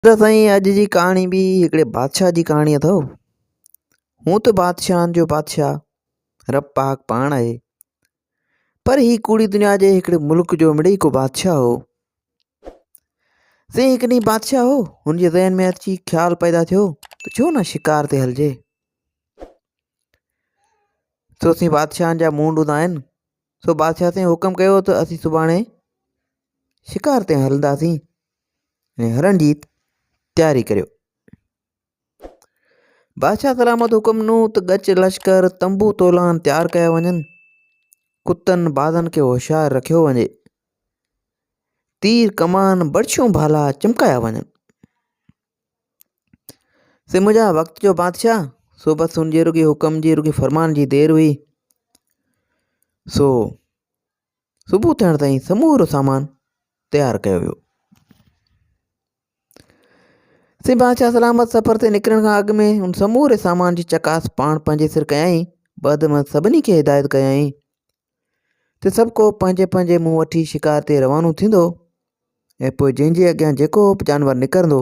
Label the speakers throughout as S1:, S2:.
S1: त साईं अॼु जी कहाणी बि हिकिड़े बादशाह जी कहाणी अथव। हूं त बादशाहनि जो बादशाह रब पाक पाण आहे, पर ही कूड़ी दुनिया जे हिकिड़े मुल्क जो मिड़ई को बादशाह हो। से हिकु ॾींहुं बादशाह हो, हुनजे ज़हन में अची ख़्यालु पैदा थियो त छो न शिकार ते हलिजे। सो असीं बादशाहनि जा मूंड हूंदा आहिनि। सो बादशाह साईं हुकुम कयो त असीं सुभाणे शिकार ते हलंदासीं ऐं हरण जी तयारी करियो। बादशाह सलामत हुकुम ॾिनो त गच लश्कर तंबू तोलान तयारु कया वञनि, कुतनि बाज़नि खे होशियारु रखियो वञे, तीर कमान बर्छियूं भाला चमकाया वञनि। से मुंहिंजा वक़्त जो बादशाह, सो बसि हुनजे रुॻी हुकुम जी रुॻी फरमान जी देरि हुई। सो सुबुह थियण ताईं समूरो सामान तयारु कयो वियो। से बादशाह सलामत सफ़र ते निकिरण खां अॻु में उन समूरे सामान जी चकास पाण पंहिंजे सिर कयाई। बद में सभिनी खे हिदायत कयाई त सभु को पंहिंजे पंहिंजे मुंहुं वठी शिकार ते रवानो थींदो ऐं पोइ जंहिंजे अॻियां जेको बि जानवर निकिरंदो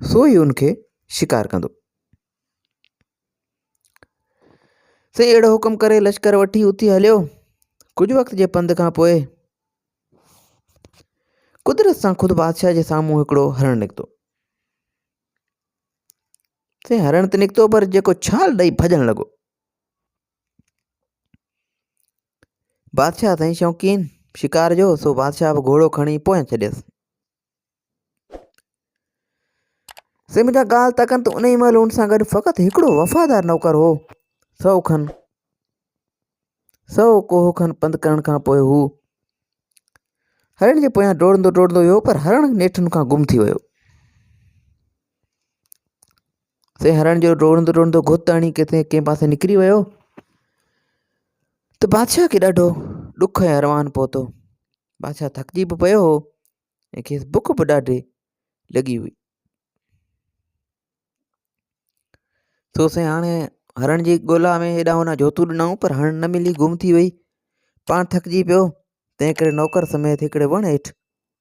S1: सो ई उनखे शिकार कंदो। से अहिड़ो हुकुम करे लश्कर वठी उथी हलियो। कुझु वक़्त जे पंध खां पोइ कुदरत सां ख़ुदि बादशाह जे साम्हूं हिकिड़ो हरण निकितो। से हरण त निकितो पर जेको छाल ॾेई भॼणु लॻो। बादशाह साईं शौक़ीन शिकार जो, सो बादशाह बि घोड़ो खणी पोयां छॾियसि। से मुंहिंजा ॻाल्हि तकनि त उन ई महिल हुन सां गॾु फ़क़ति हिकिड़ो वफ़ादार नौकर हो। सौ कोह खनि पंधु करण खां पोइ हू हरण जे पोयां डोड़ंदो डोड़ंदो वियो, पर हरण नेठुनि खां गुम थी वियो। से हरण जो डोड़ंदो डोड़ंदो घुत हणी किथे कंहिं पासे निकिरी वियो त बादशाह खे ॾाढो ॾुख ऐं अरमान पहुतो। बादशाह थकिजी बि पियो हो ऐं खेसि बुख बि ॾाढी लॻी हुई। सो से हाणे हरण जी ॻोल्हा में हेॾा होॾा जोतूं ॾिनऊं, पर हरण न मिली, गुम थी वई। पाण थकिजी पियो, तंहिं करे नौकर समेत हिकिड़े वण हेठि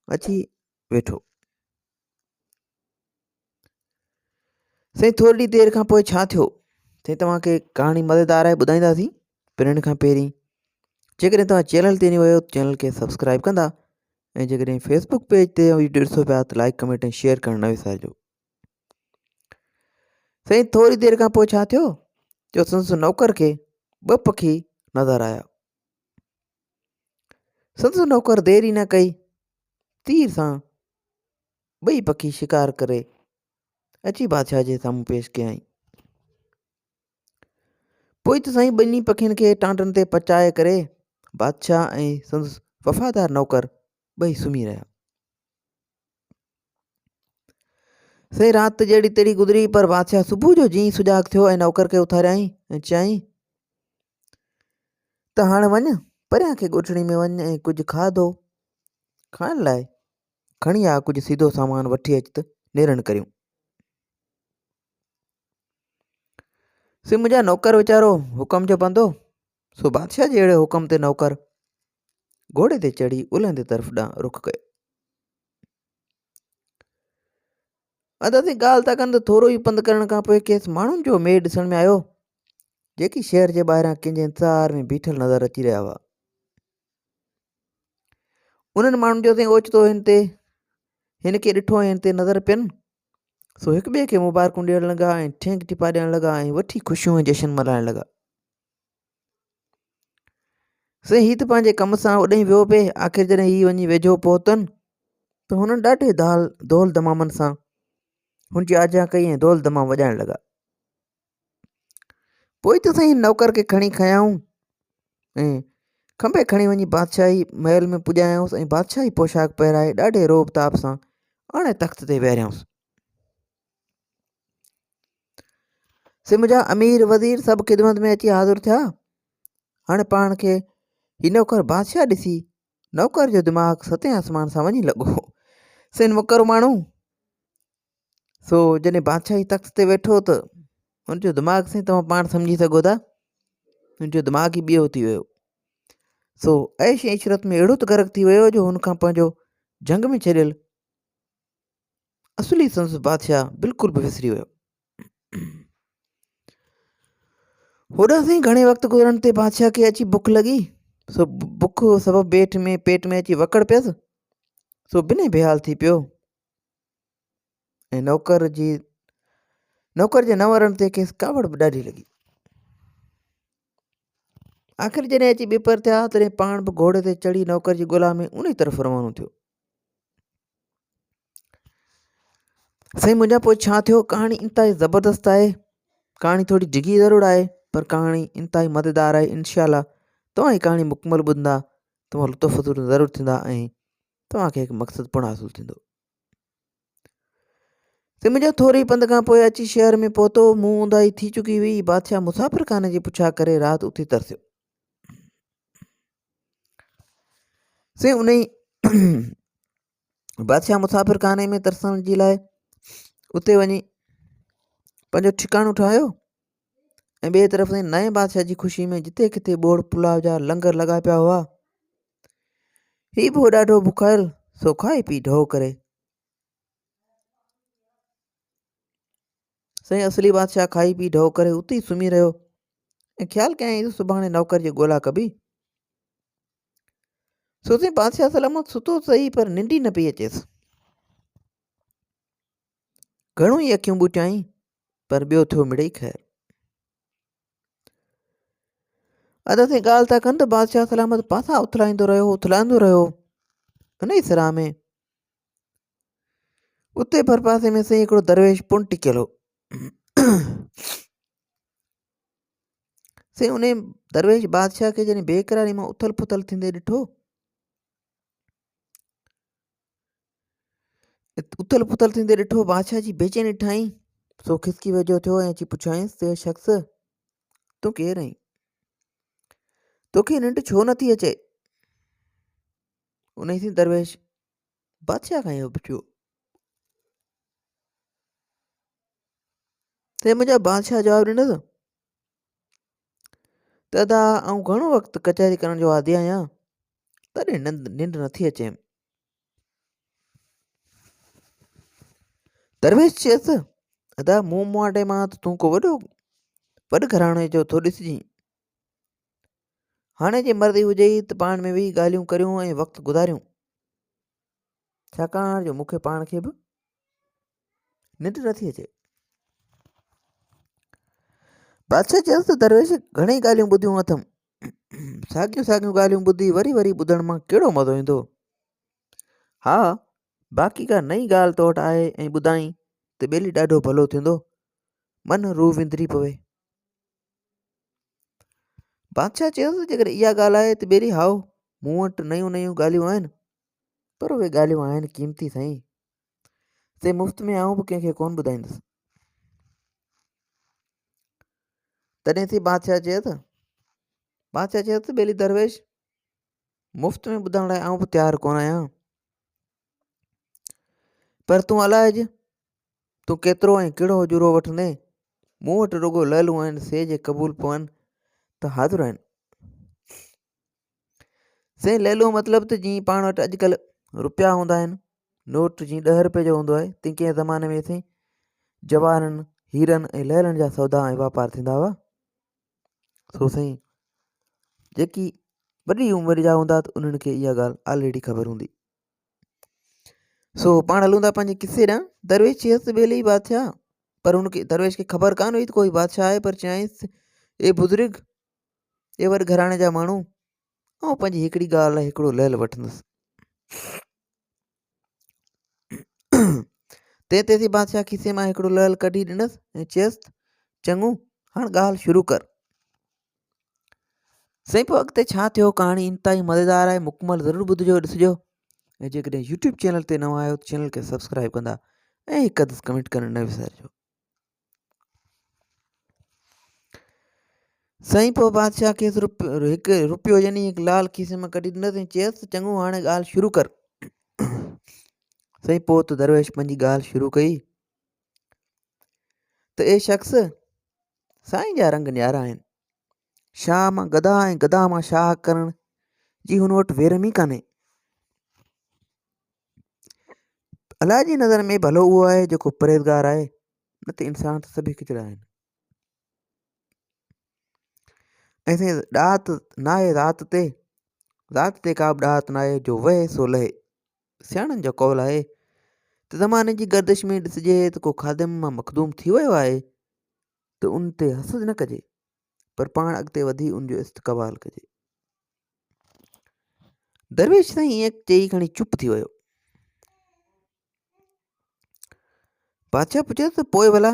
S1: अची वेठो। साईं थोरी देरि खां पोइ छा थियो साईं तव्हांखे कहाणी मज़ेदार आहे, ॿुधाईंदासीं। पर हिन खां पहिरीं जेकॾहिं तव्हां चैनल ते नहीं आहियो चैनल खे सब्सक्राइब कंदा ऐं जेकॾहिं फेसबुक पेज ते वीडियो ॾिसो पिया त लाइक कमेंट ऐं शेयर करणु न विसारिजो। साईं थोरी देरि खां पोइ छा थियो जो संदसि नौकर खे ॿ पखी नज़र आया। संदसि नौकर देरी न कई, तीर सां ॿई पखी शिकार करे अची बादशाह जे साम्हूं पेश कयई। पोइ त साईं ॿिन्ही पखियुनि खे टांटनि ते पचाए करे बादशाह ऐं संदसि वफ़ादार नौकर ॿई सुम्ही रहिया। साईं राति जहिड़ी तेड़ी गुज़री, पर बादशाह सुबुह जो जीअं सुजाॻ थियो ऐं नौकर खे उथारियई ऐं चयई त हाणे वञ परियां खे ॻोठड़ी में वञ ऐं कुझु खाधो खाइण लाइ खणी आ, कुझु सीधो सामान वठी अच त नेरनि करियूं। से मुंहिंजा नौकर वीचारो हुकम जो बंदो, सो बादशाह जे अहिड़े हुकम ते नौकर घोड़े ते चढ़ी उलहंदे तरफ़ ॾांहुं रुख कयो। अदासी ॻाल्हि था कनि त थोरो ई पंधु करण खां पोइ खेसि माण्हुनि जो मेड़ ॾिसण में आयो, जेकी शहर जे ॿाहिरां कंहिंजे इंतज़ार में बीठल नज़र अची रहिया हुआ। उन्हनि माण्हुनि जो साईं ओचितो हिन खे ॾिठो ऐं हिन ते नज़र पियनि, सो हिक ॿिए खे मुबारकूं ॾियण लॻा ऐं ठेंग टिपा ॾियण लॻा ऐं वठी ख़ुशियूं ऐं जशन मल्हाइण लॻा। साईं हीअ त पंहिंजे कम सां उॾई वियो पिए। आख़िर जॾहिं हीअ वञी वेझो पहुतनि त हुननि ॾाढे दौल दमामनि सां हुनजी आजा कई ऐं दौल दमा वॼाइण लॻा। पोइ त साईं नौकर खे खणी खयाऊं ऐं खंभे खणी वञी बादशाही महल में पुॼायऊंसि ऐं बादशाही पोशाक पहिराए ॾाढे रोब ताप सां हाणे तख़्त ते वेहारियऊंसि। से मुंहिंजा अमीर वज़ीर सभु ख़िदमत में अची हाज़िर थिया। हाणे पाण खे हीउ नौकर बादशाह ॾिसी नौकर जो दिमाग़ सतें आसमान सां वञी लॻो। सेन मुकर माण्हू सो जॾहिं बादशाही तख़्त ते वेठो त हुनजो दिमाग़ साईं तव्हां पाण सम्झी सघो था, हुनजो दिमाग़ ई ॿियो थी वियो। सो ऐश इशरत में अहिड़ो त गर्क थी वियो जो हुन खां पंहिंजो जंग में छॾियल असली संस बादशाह बिल्कुल बि विसरी वियो। होॾां सां घणे वक़्तु गुज़रण ते बादशाह खे अची बुख लॻी। सो बुख सबबु पेट में अची वकड़ पियसि। सो बिने बेहाल थी पियो ऐं नौकर जे न वरण ते खेसि कावड़ बि ॾाढी लॻी। आख़िर जॾहिं अची ॿिपर थिया तॾहिं पाण बि घोड़े ते चढ़ी नौकर जी ॻोल्हा में उन तरफ़ रवानो थियो। साईं मुंहिंजा पोइ छा थियो? कहाणी इंतिहाई ज़बरदस्त आहे। कहाणी थोरी डिघी ज़रूरु आहे पर कहाणी इंतिहाई मज़ेदार आहे। इनशाला तव्हां हीअ कहाणी मुकमल ॿुधंदा तव्हां लुत्फ़ ज़रूरु थींदा ऐं तव्हांखे हिकु मक़सदु पिणु हासिलु थींदो। साईं मुंहिंजा थोरी पंध खां पोइ अची शहर में पहुतो। मुंहुं ऊंधाई थी चुकी हुई। बादशाह मुसाफ़िर खाने जी पुछा करे राति उथी तरसियो। साईं उन बादशाह मुसाफ़िर खाने में तरसण जे लाइ उते वञी पंहिंजो ठिकाणो ठाहियो ऐं ॿिए तरफ़ साईं नए बादशाह जी ख़ुशी में जिते किथे ॿोड़ पुलाव जा लंगर लॻा पिया हुआ। हीउ बि ॾाढो बुखायल सो खाई पी ढो करे साईं असली बादशाह खाई पी ढो करे उते ई सुम्ही रहियो ऐं ख़्यालु कयईं सुभाणे नौकर जी ॻोल्हा कबी। सो साईं बादशाह सलामत सुतो सही पर निंड ई न पई अचेसि। घणो ई अखियूं ॿुटाई पर ॿियो थियो मिड़ई ख़ैर। अध ते ॻाल्हि था कनि त बादशाह सलामत पासा उथलाईंदो रहियो। उन ई सिराह में उते भर पासे में साईं हिकिड़ो दरवेश पुन टिकियल हो। साईं उन दरवेश बादशाह खे जॾहिं बेकरारी मां उथल पुथल थींदे ॾिठो बादशाह जी बेचैनी ठाही। सो खिसकी वेझो थियो ऐं अची पुछाईंसि ते शख़्स तूं केरु आहीं? तोखे निंड छो नथी अचे? उन ई दरवेश बादशाह खां इहो पुछियो। ते मुंहिंजा बादशाह जवाबु ॾिनसि त दादा आउं घणो वक़्तु कचहरी करण जो आदी आहियां तॾहिं निंड नथी अचे। दरवेश चयसि दादा मूं माटे मां त तूं को वॾो घराणे जो थो ॾिसजी। हाणे जे मर्दी हुजे त पाण में वेही ॻाल्हियूं करियूं ऐं वक़्तु गुज़ारियूं छाकाणि जो मूंखे पाण खे बि निंड नथी अचे। बादशाह चयसि त दरवेश घणेई ॻाल्हियूं ॿुधियूं अथमि। साॻियूं ॻाल्हियूं ॿुधी वरी ॿुधण मां कहिड़ो मज़ो ईंदो। हा बाक़ी का नई ॻाल्हि तो वटि आहे ऐं ॿुधाई त ॿेली ॾाढो भलो थींदो मन रूह विंदरी पवे। बादशाह चयसि जेकर इहा ॻाल्हि आहे त ॿेली हाओ मूं वटि नयूं ॻाल्हियूं आहिनि पर उहे ॻाल्हियूं आहिनि क़ीमती साईं से मुफ़्त में आऊं बि कंहिंखे कोन ॿुधाईंदुसि। तॾहिं थी बादशाह चयसि ॿेली दरवेश मुफ़्त में ॿुधण लाइ आऊं बि तयारु कोन आहियां पर तूं अलाइज तूं केतिरो ऐं कहिड़ो जुरो वठंदे मूं वटि रुगो लहलूं आहिनि से जे क़बूल पवनि त हाज़ुर आहिनि। से लहलूं मतिलबु त जीअं पाण वटि अॼुकल्ह रुपया हूंदा आहिनि नोट जीअं 10 रुपए जो हूंदो आहे तीअं कंहिं ज़माने में साईं जवाहरनि हीरनि ऐं लहरनि जा सौदा ऐं वापार थींदा हुआ। सो साईं जेकी वॾी उमिरि जा हूंदा त उन्हनि खे इहा ॻाल्हि ऑलरेडी ख़बर हूंदी। सो पाण हलूं था पंहिंजे किसे ॾांहुं। दरवेश चयसि ॿेली बादशाह पर उनखे दरवेश खे ख़बर कान हुई त कोई बादशाह आहे पर चयाईंसि ए बुज़ुर्ग ए वॾे घराणे जा माण्हू ऐं पंहिंजी हिकिड़ी ॻाल्हि लाइ हिकिड़ो लहल वठंदुसि। ते थी बादशाह खीसे मां हिकिड़ो लहल कढी ॾिनसि ऐं चयसि चङो हाणे ॻाल्हि शुरू कर। साईं पोइ अॻिते छा थियो कहाणी इंतिहाई मज़ेदार आहे मुकमल ज़रूरु ॿुधिजो ॾिसिजो ऐं जेकॾहिं यूट्यूब चैनल ते नवां आहियो त चैनल खे सब्सक्राइब कंदा ऐं हिकु अधु कमेंट करणु न विसारिजो। साईं पोइ बादशाह खे हिकु रुपियो यानी हिकु लाल खीसे मां कढी ॾिनसि ऐं चयसि चङो हाणे ॻाल्हि शुरू कर। साईं पोइ त दरवेश पंहिंजी ॻाल्हि शुरू कई त ए शख़्स साईं जा रंग न्यारा आहिनि। शाह मां गदा ऐं गदा मां शाह करण जी हुन वटि वेरम ई कान्हे। अलाह जी नज़र में भलो उहो आहे जेको परहेज़गार आहे, न त इंसान त सभई किचिड़ा आहिनि। ऐं साईं ॾात न आहे ज़ात ते का बि ॾात न आहे, जो वहे सो लहे। सियाणनि जो कौल आहे त ज़माने जी गर्दिश में ॾिसिजे त को खादिम मां मखदूम थी वियो आहे त उन ते हसद न कजे, पर पाण अॻिते वधी उनजो इस्तक़बाल कजे। दरवेश साईं ईअं चई खणी चुप थी वियो। बादशाह पुछियो त पोइ भला?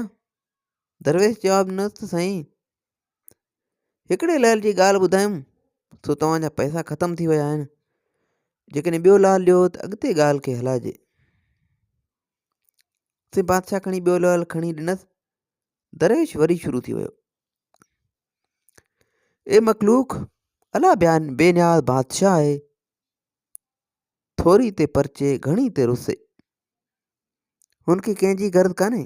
S1: दरवेश जवाबु ॾिनसि त साईं, हिकिड़े लाल जी ॻाल्हि ॿुधायुमि, सो तव्हांजा पैसा ख़तमु थी विया आहिनि। जेकॾहिं ॿियो लाल ॾियो त अॻिते ॻाल्हि खे हलाइजे। से बादशाह खणी ॿियो लाल खणी ॾिनसि। दरवेश वरी शुरू थी वियो। ए मखलूक, अला बेनियाज़ बादशाह आहे, थोरी ते परचे घणी ते रुसे। हुनखे कंहिंजी गर्द कान्हे,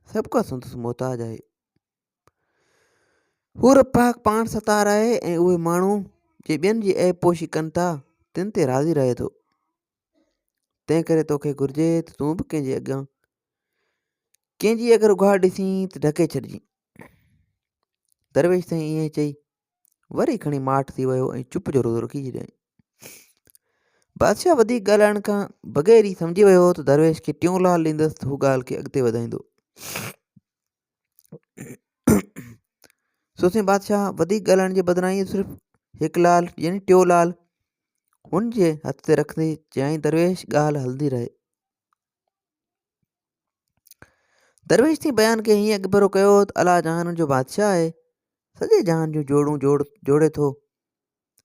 S1: सबका संदसि मोहताज आहे। हू रब पाण सतार आहे ऐं उहे माण्हू जे ॿियनि जी ऐब पोशी कनि था तिन ते राज़ी रहे थो। तंहिं करे तोखे घुरिजे त तूं बि कंहिंजे अॻियां कंहिंजी अगरि उघाड़ ॾिसीं त ढके छॾिजी। दरवेश साईं ईअं चई वरी खणी माठ थी वियो ऐं चुप जो रोज़ो रखी छॾियईं। बादशाह वधीक ॻाल्हाइण खां बग़ैर ई सम्झी वियो त दरवेश खे टियों लाल ॾींदसि त हू ॻाल्हि खे अॻिते वधाईंदो। सो साईं बादशाह वधीक ॻाल्हाइण जे बदिरां ई सिर्फ़ु हिकु लाल यानी टियों लाल हुन जे हथ ते रखंदे चयाईं दरवेश ॻाल्हि हलंदी रहे। दरवेश थी बयान खे हीअं अॻिभरो कयो त अला जहान जो बादशाह आहे, सॼे जहान जूं जोड़ूं जोड़े थो।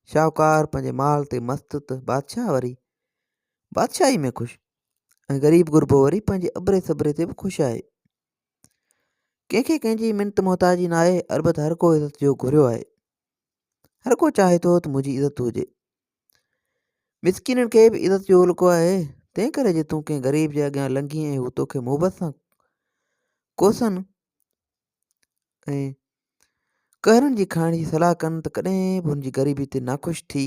S1: शाहूकार पंहिंजे माल ते मस्त त बादशाह वरी बादशाही में ख़ुशि, ऐं ग़रीब गुरबो वरी पंहिंजे अबरे सबरे ते बि ख़ुशि आहे। कंहिंखे कंहिंजी मिनत मोहताजी न आहे, अलबत हर को इज़त जो घुरियो आहे। हर को चाहे थो त मुंहिंजी इज़त हुजे। मिसकिननि खे बि इज़त जो उलिको आहे। तंहिं करे जे तूं कंहिं ग़रीब जे अॻियां लंघी ऐं हू तोखे मुहबत सां कोसनि ऐं कहरनि जी खाइण जी सलाह कनि त कॾहिं बि हुनजी ग़रीबी ते नाख़ुशि थी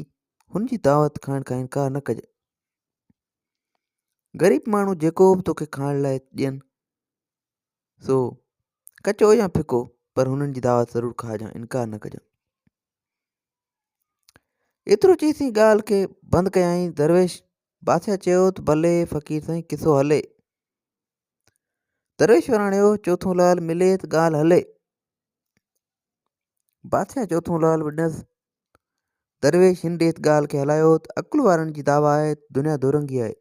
S1: हुनजी दावत खाइण खां इनकार न कजे। ग़रीब माण्हू जेको बि तोखे खाइण लाइ ॾियनि सो कचो या फिको, पर हुननि जी दावत ज़रूरु खाइजांइ, इनकार न कजांइ। एतिरो चईसीं ॻाल्हि खे बंदि कयाईं। दरवेश बादशाह चयो त भले फ़क़ीर साईं किसो हले। दरवेश वराणियो चोथों लाल मिले त ॻाल्हि हले। बादशाह चोथों लाल ॾिनसि। दरवेश हिन ॾे ॻाल्हि खे हलायो त अकुल वारनि जी दावा आहे दुनिया दोरंगी आहे।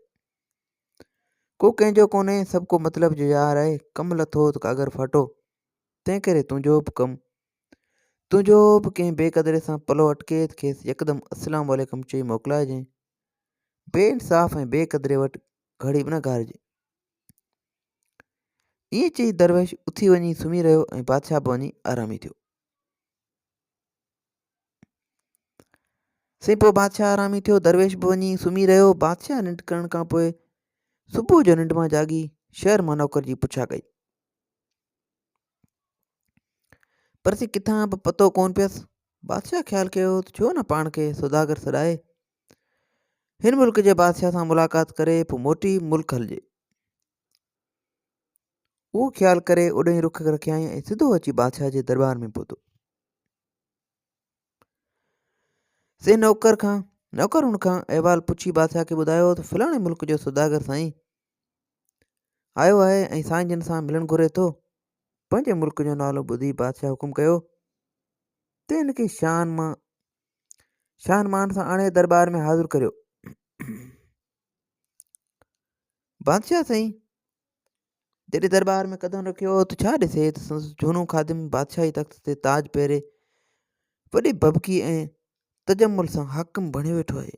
S1: को कंहिंजो कोन्हे, सभु को मतिलब जो यार आहे। कमु लथो त कागर फाटो। तंहिं करे तुंहिंजो बि कंहिं बेक़दरे सां पलो अटके त खेसि यकदमि अस्सलाम वालेकुम चई मोकिलाइजांइ। बेइंसाफ़ ऐं बेक़दरे वटि घड़ी बि न घारिजे। ईअं चई दरवेश उथी वञी सुम्ही रहियो ऐं बादशाह बि वञी आरामी थियो। साईं पोइ बादशाह आरामी थियो, दरवेश बि वञी सुम्ही रहियो। बादशाह निंड करण खां पोइ सुबुह जो निंड मां जागी शहर मां नौकर जी पुछा कई, पर सी किथां बि पतो कोन पियसि। बादशाह ख़्यालु कयो त छो न पाण खे सौदागर सॾाए हिन मुल्क जे बादशाह सां मुलाक़ात करे पोइ मोटी मुल्क हलिजे। उहो ख़्यालु करे ओॾे रुख रखियाईं ऐं सिधो अची बादशाह जे दरबार में पहुतो। से नौकर हुन खां अहवाल पुछी बादशाह खे ॿुधायो त फलाणे मुल्क जो सौदागर साईं आयो आहे ऐं साईं जिन सां मिलणु घुरे थो। पंहिंजे मुल्क जो नालो ॿुधी बादशाह हुकुम कयो त हिनखे शान मान सां आणे दरबार में हाज़िर करियो। बादशाह साईं जॾहिं दरबार में कदम रखियो त छा ॾिसे त संदसि झूनो ख़ादिम बादशाही तख़्त ते ताज पहिरे वॾी भभकी ऐं तजमुल सां हाकिम बणियो वेठो आहे।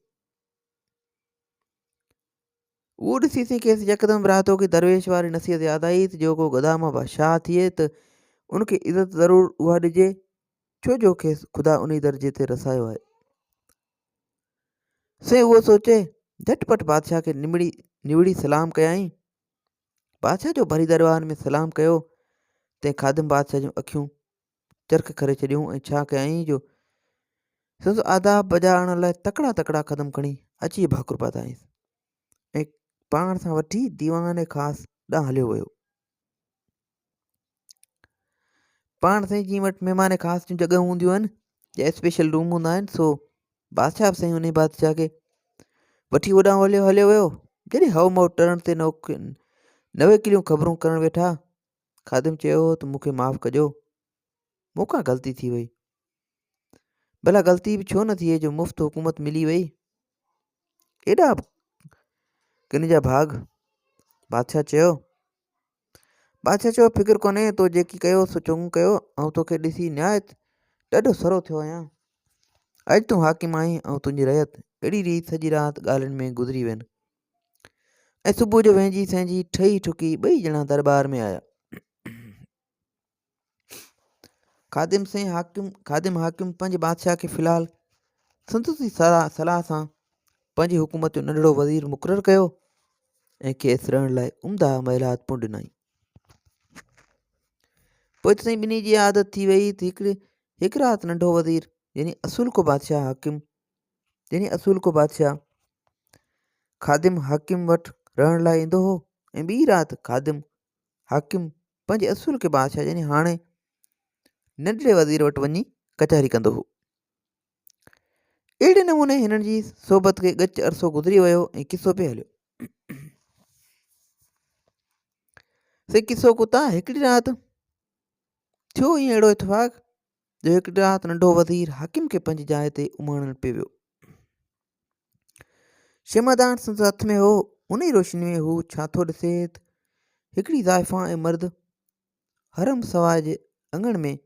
S1: उहो ॾिसी सी खेसि यकदमि रातो की दरवेश वारी नसीहत यादि आई त जो को गदामा बादशाह थिए त उनखे इज़त ज़रूरु उहा ॾिजे, छो जो खेसि ख़ुदा उन दर्जे ते रसायो आहे। से उहो सोचे झटपट बादशाह खे निवड़ी सलाम कयाईं। बादशाह जो भरी दरबार में सलाम कयो। तंहिं ख़ादिम बादशाह जूं अखियूं चरख़ करे छॾियूं ऐं छा कयाईं जो संदसि आदाब बजाइण लाइ तकड़ा कदम खणी अची भाकुर पाताईंसि ऐं पाण सां वठी दीवान ख़ास ॾांहुं हलियो वियो। पाण साईं जीअं वटि महिमान ख़ास जूं जॻहियूं हूंदियूं आहिनि या स्पेशल रूम हूंदा आहिनि, सो बादशाह बि साईं उन बादशाह खे वठी होॾां हलियो वियो। जॾहिं हव मव टरण ते नवे किलियूं ख़बरूं करणु वेठा, ख़ादिम चयो त मूंखे माफ़ु कजो, मूंखां ग़लती थी वई। भला ग़लती बि छो न थिए जो मुफ़्त हुकूमत मिली वई, एॾा किन जा भाग। बादशाह चयो फिक्र कोन्हे, तो जेकी कयो सो चङो कयो, ऐं तोखे ॾिसी निहायत ॾाढो सरो थियो आहियां। अॼु तूं हाकिम आहीं ऐं तुंहिंजी रयत अहिड़ी रीति सॼी राति ॻाल्हियुनि में गुज़री वेनि। ऐं सुबुह जो वेंजी सहिंजी ठही ठुकी ॿई ॼणा दरबार में आया। ख़ादिम हाकिम पंहिंजे बादशाह खे फ़िलहाल संदसि सलाह सां पंहिंजी हुकूमत जो नंढड़ो वज़ीर मुक़ररु कयो ऐं खेसि रहण लाइ उम्दा महिलात पिणु ॾिनई। पोइ त साईं ॿिन्ही जी आदत थी वई त हिकु राति नंढो वज़ीर यानी असूल को बादशाह ख़ादिम हाकिम वटि रहण लाइ ईंदो हो, ऐं ॿी राति ख़ादिम हाकिम पंहिंजे असूल के बादशाह यानी हाणे नंढड़े वज़ीर वटि वञी कचहरी कंदो हो। अहिड़े नमूने हिननि जी सोबत खे ॻच अरसो गुज़री वियो ऐं किसो पियो हलियो। से किसो कुता हिकिड़ी राति थियो ईअं अहिड़ो इतफ़ाक़ जो हिकिड़ी राति नंढो वज़ीर हाकिम खे पंहिंजी जाइ ते उमाणण पियो वियो। शेमादान संदसि हथ में हो। उन ई रोशनी में हू छा थो ॾिसे त हिकिड़ी ज़ाइफ़ा ऐं मर्द हरम सवाइ जे अङण में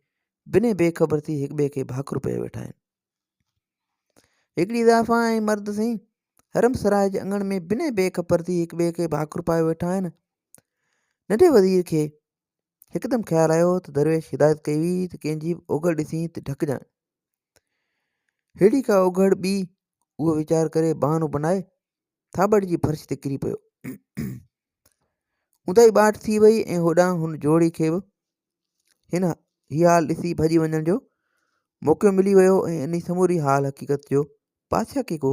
S1: बिने बेख़बर थी हिक ॿिए खे भाकुर पिया वेठा आहिनि। हिकिड़ी ज़ाइफ़ा ऐं मर्द साईं हरम सराय जे अङण में बिने बेख़बर थी हिक ॿिए खे भाकुर पाए वेठा आहिनि। नंढे वज़ीर खे हिकदमि ख़्यालु आयो त दरवेश हिदायत कई हुई त कंहिंजी ओघड़ ॾिसी त ढकिजांइ। हेड़ी का ओघड़ ॿी उहो वीचार करे बहानो बनाए थाॿड़ जी फर्श ते किरी पियो। उदाई बाट थी वई ऐं होॾां हुन जोड़ी खे बि हीअ हाल ॾिसी भॼी वञण जो मौक़ो मिली वियो ऐं इन समूरी हाल हक़ीक़त जो बादशाह खे को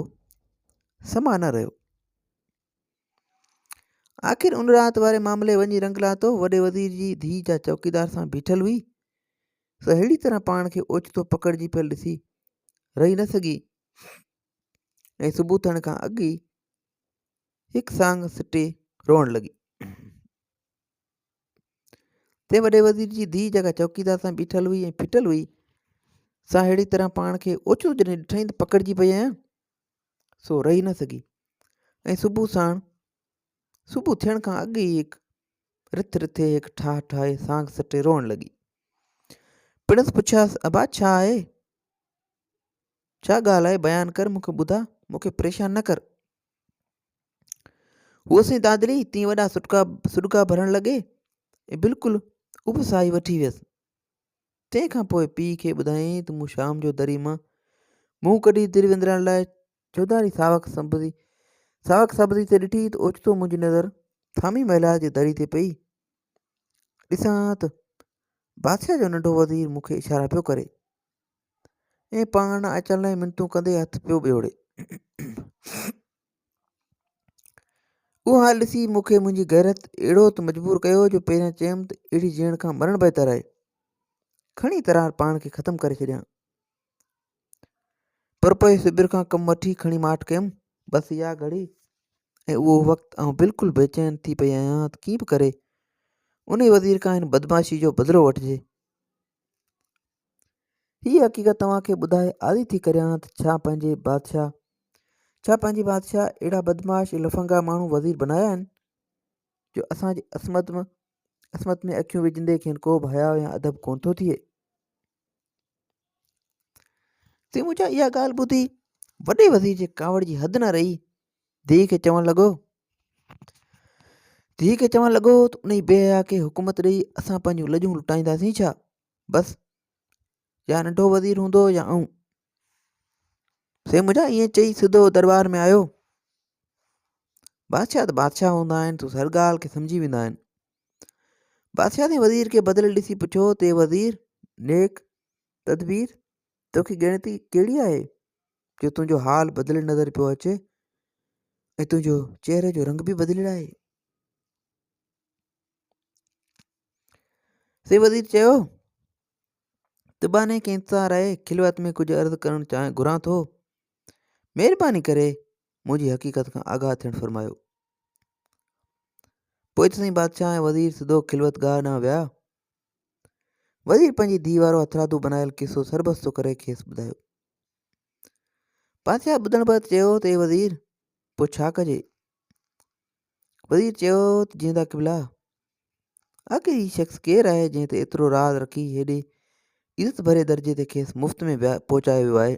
S1: समा न रहियो। आख़िर उन राति वारे मामले वञी रंग लाथो। वॾे वज़ीर जी धीउ जा चौकीदार सां बीठल हुई, सो अहिड़ी तरह पाण खे ओचितो पकड़जी पियल ॾिसी रही न सघी ऐं सुबुह थियण खां अॻु ई हिकु सांग सिटे रोअण लॻी। ते वॾे वज़ीर जी धीउ जेका चौकीदार सां बीठल हुई ऐं फिटल हुई, सा अहिड़ी तरह पाण खे ओचितो जॾहिं ॾिठई त पकड़जी पई आहियां, सो रही न सघी ऐं सुबुह थियण खां अॻु ई हिकु रिथे हिकु ठाहे सांग सटे रोअण लॻी। पिणसि पुछियासि, अबा छा आहे, छा ॻाल्हि आहे, बयानु कर, मूंखे ॿुधा, मूंखे परेशान न कर। उहो साईं दादरी तीअं वॾा सुॾका भरण लॻे ऐं बिल्कुलु उबसाई वठी वियसि। तंहिंखां पोइ पीउ खे ॿुधायईं त मूं शाम जो दरी मां मुंहुं कढी दिलि विंदरण लाइ चौधारी सावक सब्ज़ी ते ॾिठी त ओचितो मुंहिंजी नज़र थामी महिला जी दरी ते पई। ॾिसां त बादशाह जो नंढो वज़ीर मूंखे इशारा पियो करे ऐं पाण अचण लाइ मिनतूं कंदे हथ पियो ॿियोड़े। उहो हाल ॾिसी मूंखे मुंहिंजी गैरत अहिड़ो त मजबूर कयो जो पहिरियां चयुमि त अहिड़ी जीअण खां मरण बहितर आहे, खणी तरार पाण खे ख़तमु करे छॾियां। पर पोइ सिबिर खां कमु वठी खणी माठ कयुमि। बसि इहा घड़ी ऐं उहो वक़्तु आउं बिल्कुलु बेचैन थी पई आहियां त कीअं बि करे उन वज़ीर खां हिन बदमाशी जो बदिलो वठिजे। हीअ हक़ीक़त तव्हांखे ॿुधाए आदी थी करियां त छा पंहिंजी बादशाह अहिड़ा बदमाश ऐं लफंगा माण्हू वज़ीर बनाया आहिनि जो असांजी असमत में अखियूं विझंदे खेनि को बि हया या अदब कोन थो थिए। ते मुंहिंजा इहा ॻाल्हि ॿुधी वॾे वज़ीर जे कावड़ जी हद न रही। धीउ खे चवणु लॻो त उन ई बेहया खे हुकूमत ॾेई असां पंहिंजूं लॼूं लुटाईंदासीं छा? बसि या नंढो वज़ीर हूंदो या आऊं। से मुंहिंजा ईअं चई सिधो दरबार में आयो। बादशाह त बादशाह हूंदा आहिनि, तो हर ॻाल्हि खे सम्झी वेंदा आहिनि। बादशाह ने वज़ीर खे बदिल ॾिसी पुछियो, ते वज़ीर नेक तदबीर तोखे ॻणती कहिड़ी आहे जो तुंहिंजो हाल बदिल नज़र पियो अचे ऐं तुंहिंजो चेहरे जो रंग बि बदिलियल आहे। से वज़ीर चयो, तिबाने के इंतज़ार आहे, खिलवत में कुझु अर्ज़ु करणु घुरां थो। महिरबानी करे मुंहिंजी हक़ीक़त खां आगाह थियणु फरमायो। पोइ साईं बादशाह ऐं वज़ीर सिधो खिलवत गाह ॾांहुं विया। वज़ीर पंहिंजी धीउ वारो हथरादू बनायल किसो सरबस्तो करे खेसि ॿुधायो। बादशाह ॿुधण बैदि चयो त ए वज़ीर, पोइ छा कजे? वज़ीर चयो त जीअं क़िबला, आख़िर हीउ शख़्स केरु आहे जंहिं ते एतिरो राज़ रखी हेॾे इज़त भरे दर्जे ते खेसि मुफ़्त में पहुचायो वियो आहे?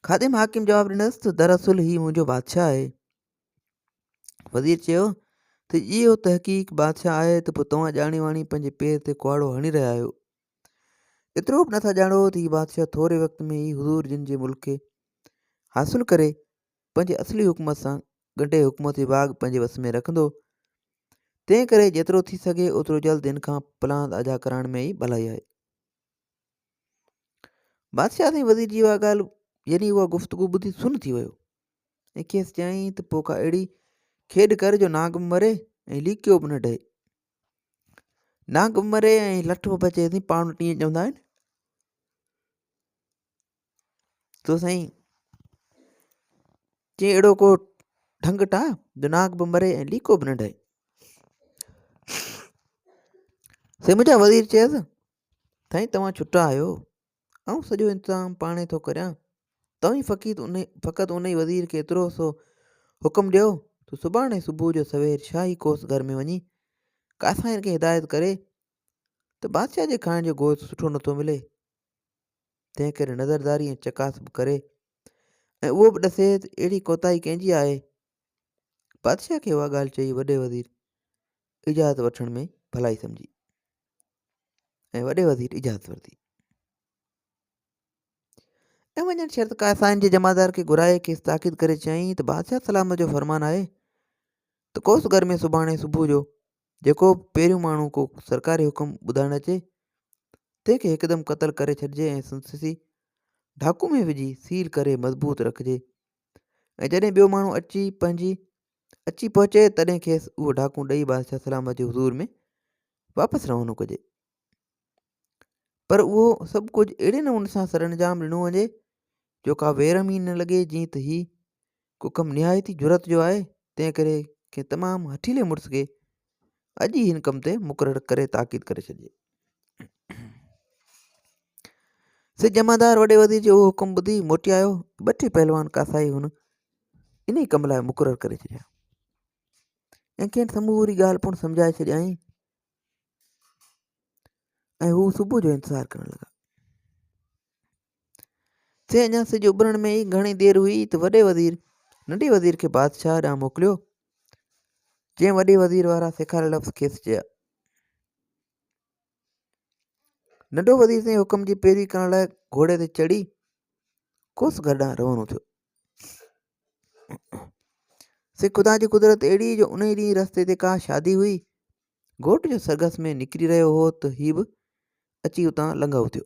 S1: ख़ादिम हाकिम जवाबु ॾिनसि त दरअसल हीउ मुंहिंजो बादशाह आहे। वज़ीर चयो त इहो तहक़ीक़ बादशाह आहे त पोइ तव्हां ॼाणी वाणी पंहिंजे पेर ते कुआड़ो हणी रहिया आहियो। एतिरो बि नथा ॼाणो त हीउ बादशाह थोरे वक़्त में ई हुज़ूर जिन जे मुल्क खे हासिलु करे पंहिंजे असली हुकूमत सां ॻंढे हुकूमत विभाग पंहिंजे वस में रखंदो। तंहिं करे जेतिरो थी सघे ओतिरो जल्द इन खां प्लान अदा करण में ई भलाई आहे। बादशाह साईं वज़ीर जी उहा ॻाल्हि यानी उहा गुफ़्तगू ॿुधी सुन थी वियो ऐं खेसि चयईं त पोइ का अहिड़ी खेॾ कर जो नांग बि मरे ऐं लीकियो बि न ढहे। नांग बि मरे ऐं लठ बि बचे थी, पाण वटि ईअं चवंदा आहिनि। तो साईं चई अहिड़ो को ढंग ठाह जो नांग बि मरे ऐं लीको बि न ढहे। से मुंहिंजा वज़ीर चयसि, साईं तव्हां छुटा आहियो, ऐं सॼो इंतज़ाम पाणे थो करियां। तव्हीं फ़क़ति उन ई वज़ीर खे एतिरो सो हुकुम ॾियो त सुभाणे सुबुह जो सवेर शाही कोस घर में वञी कासाइनि खे हिदायत करे त बादशाह जे खाइण जो गोश्त सुठो नथो मिले, तंहिं करे नज़रदारी ऐं चकास बि करे ऐं उहो बि ॾसे त अहिड़ी कोताही कंहिंजी आहे। बादशाह खे उहा ॻाल्हि चई वॾे वज़ीर इजाज़त वठण में भलाई सम्झी ऐं वॾे वज़ीर इजाज़त वरिती ऐं वञण शर्त कासाइन जे जमादार खे घुराए खेसि ताक़ीद करे चयईं त बादशाह सलामत जो फरमान आहे त कोस घर में सुभाणे सुबुह जो जेको पहिरियों माण्हू को सरकारी हुकुम ॿुधाइणु अचे तंहिंखे हिकदमि क़तल करे छॾिजे ऐं संदसि ढाकू में विझी सील करे मज़बूत रखिजे ऐं जॾहिं ॿियो माण्हू अची पहुचे तॾहिं खेसि उहो ढाकू ॾेई बादशाह सलामत जे हुज़ूर में वापसि रवानो कजे। पर उहो सभु कुझु अहिड़े नमूने सां सरअंजाम ॾिनो वञे जो का वेरमी न लॻे जीअं त हीउ को कमु निहायती जुरत जो आहे। तंहिं करे कंहिं तमामु हठीले मुड़ुस खे अॼु ई हिन कम ते मुक़ररु करे ताक़ीद करे छॾिजे। से जमादार वॾे वज़ीर जो उहो हुकुम ॿुधी मोटी आयो। 2 पहलवान कासाई हुन इन ई कम लाइ मुक़ररु करे छॾिया ऐं कंहिं समूरी ॻाल्हि पिणु सम्झाए छॾियईं ऐं हू सुबुह जो इंतज़ारु करणु लॻा। से अञा सिॼ उभरण में ई घणी देरि हुई त वॾे वज़ीर नंढे वज़ीर खे बादशाह ॾांहुं मोकिलियो। जंहिं वॾे वज़ीर वारा सेखारियल लफ़्ज़ खेसि चया। नंढो वज़ीर साईं हुकुम जी पैरवी करण लाइ घोड़े ते चढ़ी कोस घर ॾांहुं रवानो थियो। से ख़ुदा जी कुदरत अहिड़ी जो उन ई ॾींहुं रस्ते ते का शादी हुई। घोट जो सरगस में निकिरी रहियो हो त हीउ बि अची उतां लंघाउ थियो।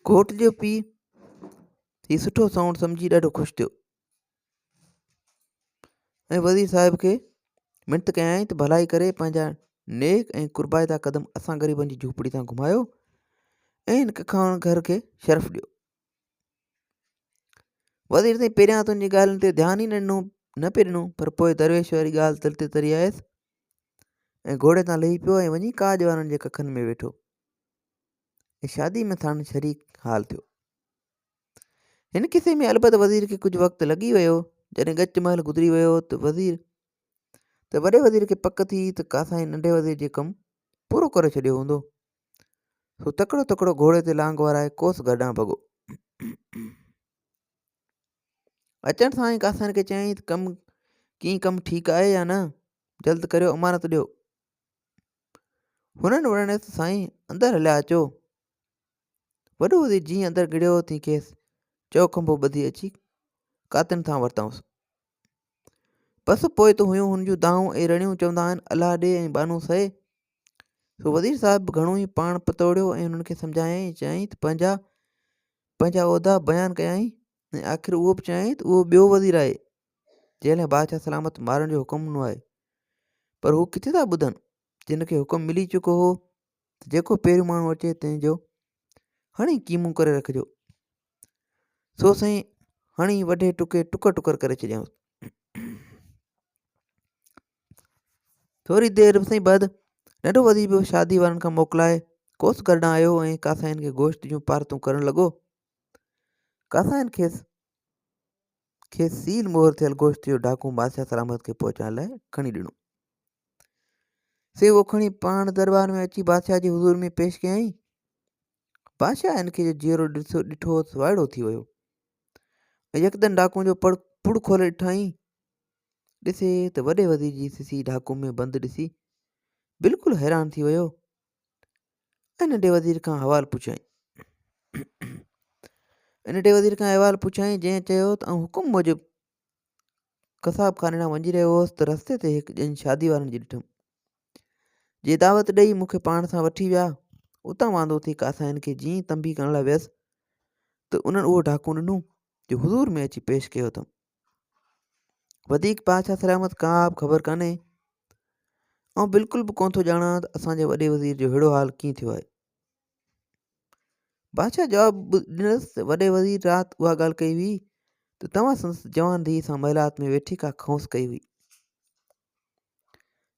S1: घोट जो पीउ हीउ सुठो साउंड सम्झी ॾाढो ख़ुशि थियो ऐं वज़ीर साहिब खे मिनत कयई त भलाई करे पंहिंजा नेक ऐं कुर्बाइदा क़दम असां ग़रीबनि जी झूपड़ी तां घुमायो ऐं हिन खाण घर खे शर्फ़ ॾियो। वज़ीर साईं पहिरियां त उनजी ॻाल्हियुनि ते ध्यानु ई न पियो ॾिनो, पर पोइ दरवेश वारी ॻाल्हि दिलि ते तरी आयसि ऐं घोड़े तां लही पियो ऐं वञी काज वारनि जे कखनि में वेठो ऐं शादी में थान शरीक हाल थियो। हिन किसे में अलबत वज़ीर खे कुझु वक़्तु लॻी वियो। जॾहिं गच महल गुज़री वियो त वॾे वज़ीर खे पक थी त कासाई नंढे वज़ीर जो कमु पूरो करे छॾियो हूंदो। सो तकिड़ो घोड़े ते लांग वाराए कोस घर ॾांहुं भॻो। अचण सां ई कासाइनि खे चयईं त कमु ठीकु आहे या न, जल्द करियो, अमानत ॾियो। हुननि वणियसि साईं अंदरि हलिया अचो। वॾो वज़ीर जीअं अंदरि गिड़ियो तीअं खेसि चओ खंभो ॿधी अची कातिन थां वरिताऊंसि। बसि पोइ त हुयूं हुन जूं दाऊं ऐं रड़ियूं चवंदा आहिनि अलाह ॾे ऐं बानू सहे। सो वज़ीर साहिब घणो ई पाण पतोड़ियो ऐं हुननि खे सम्झायईं, चयईं त पंहिंजा पंहिंजा उहिदा बयानु कयईं ऐं आख़िर उहो बि चयईं त उहो ॿियो वज़ीर आहे जंहिं लाइ बादशाह सलामत मारण जो हुकुम ॾिनो आहे। पर हू किथे था ॿुधनि जिन खे हुकुम मिली चुको हो त जेको पहिरियों माण्हू अचे तंहिंजो हणी कीमूं करे रखिजो। सो साईं हणी वॾे टुके टुकर करे छॾियऊं। थोरी देरि साईं बाद नंढो वज़ीर बि शादी वारनि खां मोकिलाए कोस गॾु आयो ऐं कासाइन खे गोश्त जूं पारतूं करणु लॻो। कासाइन खेसि सील मोहर थियल गोश्त जो ढाकू बादशाह सलामत खे पहुचाइण लाइ खणी ॾिनो। से उहो खणी पाण दरबार में अची बादशाह जे हुज़ूर में पेश कयईं। बादशाह हिन खे जो जीअरो ॾिठो वाइड़ो थी वियो ऐं यकदमि डाकू जो पुड़ खोले ॾिठाई। ॾिसे त वॾे वज़ीर जी सिसी ढाकू में बंदि ॾिसी बिल्कुलु हैरान थी वियो ऐं नंढे वज़ीर खां अहवालु पुछाईं जंहिं चयो त आउं हुकुम मूजिबि कसाब खाने ॾांहुं वञी रहियो हुअसि त रस्ते ते हिकु ॼण शादी वारनि जी ॾिठुमि जे दावत ॾेई मूंखे पाण सां वठी विया। उतां वांदो थी कासाइन खे जीअं तंबी करण लाइ वियसि त उन्हनि उहो ढाकू ॾिनो जो हुज़ूर में अची पेश कयो अथमि। वधीक बादशाह सलामत का बि ख़बर कान्हे ऐं बिल्कुलु बि कोन थो ॼाणा त असांजे वॾे वज़ीर जो अहिड़ो हाल कीअं थियो आहे। बादशाह जवाबु ॾिनसि त वॾे वज़ीर राति उहा ॻाल्हि कई हुई त तव्हां संदसि जवान धीअ सां महिलात में वेठी का खौंस कई हुई।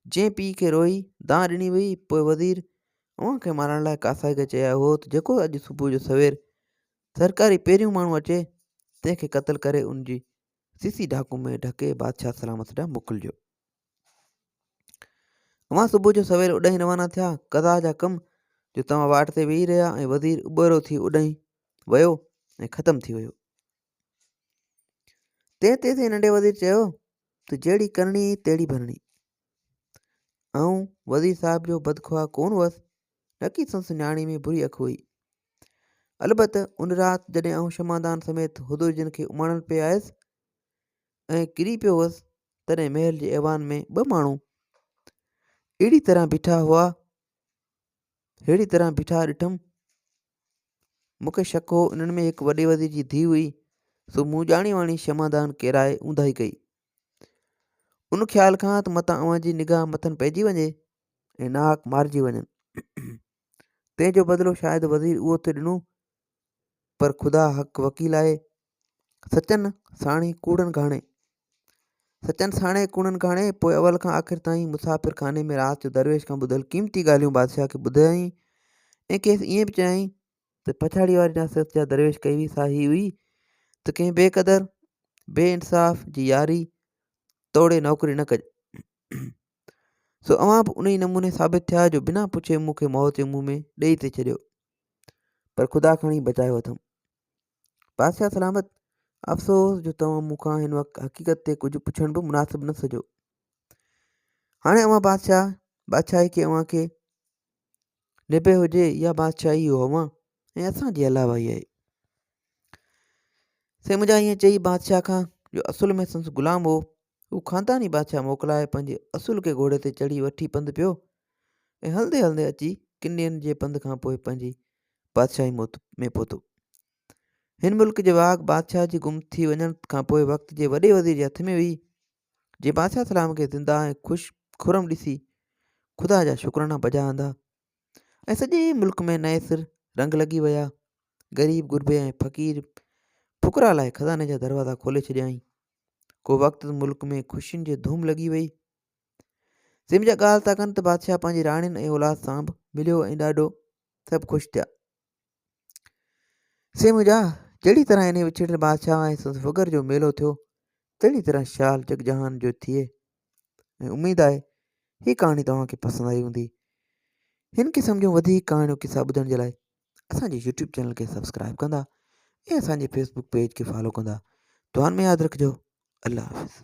S1: जंहिं पीउ खे रोई दां ॾिनी हुई पोइ वज़ीर अव्हां खे मारण लाइ कासाई खे चया हो त जेको अॼु सुबुह जो सवेर सरकारी पहिरियों माण्हू अचे तंहिंखे क़तल करे उनजी सीसी ढाकू में ढके बादशाह सलामत ॾांहुं मोकिलिजो। अव्हां सुबुह जो सवेर उॾाई रवाना थिया कज़ा जा कम जो तव्हां वाट ते वेही रहिया ऐं वज़ीर उॿरो थी उॾाई वियो ऐं ख़तमु थी वियो। ते नंढे वज़ीर चयो त जहिड़ी करणी तहिड़ी भरणी। ऐं वज़ीर साहिब जो बदख़ुआ कोन हुअसि न की संस न्याणी में बुरी अखि हुई। अलबत उन राति जॾहिं आउं शमादान समेत हुज़ूर जिन खे उमाणण पे आयुसि ऐं किरी पियो हुअसि तॾहिं महल जे ऐवान में ॿ माण्हू अहिड़ी तरह बीठा ॾिठमि। मूंखे शक हो इन्हनि में हिकु वॾे वज़ीर जी धीउ हुई सो मूं ॼाणी वाणी शमादान केराए ऊंधाई कई उन ख़्याल खां त मतां अव्हां जी निगाह मथनि पइजी वञे ऐं नाहक मारिजी वञनि। तंहिंजो बदिलो शायदि वज़ीर उहो त ॾिनो पर ख़ुदा हक़ वकील आहे सचनि साणे कूड़नि घाणे पोइ अवल खां आख़िर ताईं मुसाफ़िर खाने में राति जो दरवेश खां ॿुधल क़ीमती ॻाल्हियूं बादशाह खे ॿुधायईं ऐं खेसि ईअं बि चयईं त पछाड़ी वारी नासियत जा दरवेश कई हुई साही हुई त कंहिं बेक़दर बेइंसाफ़ जी यारी तोड़े नौकरी न कजे। सो अव्हां बि उन ई नमूने साबित थिया जो बिना पुछे मूंखे मौत जे मुंहं में ॾेई ते छॾियो पर ख़ुदा खणी बचायो अथमि। बादशाह सलामत अफ़सोस जो तव्हां मूंखां हिन वक़्तु हक़ीक़त ते कुझु पुछण बि मुनासिबु न सॼो। हाणे अव्हां बादशाही खे अव्हां खे निभे हुजे या बादशाही हो अव्हां ऐं असांजी अलावा ई आहे। से मुंहिंजा ईअं चई बादशाह खां जो असुल में संस ग़ुलाम हो हू ख़ानदानी बादशाह मोकिलाए पंहिंजे असुल खे घोड़े ते चढ़ी वठी पंधु पियो ऐं हलंदे हलंदे अची किनि ॾींहंनि जे पंध खां पोइ पंहिंजी बादशाही में पहुतो। हिन मुल्क जे वाघ बादशाह जी गुम थी वञण खां पोइ वक़्त जे वॾे वज़ीर जे हथ में हुई जे बादशाह सलाम खे ज़िंदा ऐं खुरम ॾिसी ख़ुदा जा शुक्राना बजा आंदा ऐं सॼे मुल्क में नए सिर रंग लॻी विया। ग़रीब गुरबे ऐं फ़क़ीर फुकरा लाइ ख़ज़ाने जा दरवाज़ा खोले छॾियईं। को वक़्तु मुल्क में ख़ुशियुनि जी धूम लॻी वई। सिम जा ॻाल्हि था कनि त बादशाह पंहिंजी राणियुनि ऐं औलाद सां बि मिलियो ऐं ॾाढो सभु ख़ुशि थिया। से मुंहिंजा जहिड़ी तरह इन विछड़ियल बादशाह ऐं संस वग़ैरह जो मेलो थियो तहिड़ी तरह शाल जगजहान जो थिए ऐं उमेदु आहे हीअ कहाणी तव्हांखे पसंदि आई हूंदी। हिन क़िस्म जूं वधीक कहाणियूं किसा ॿुधण जे लाइ असांजे यूट्यूब चैनल खे सब्सक्राइब कंदा ऐं असांजे फेसबुक पेज खे फॉलो कंदा। दुआनि में यादि रखिजो। अल्लाह हाफ़िज़।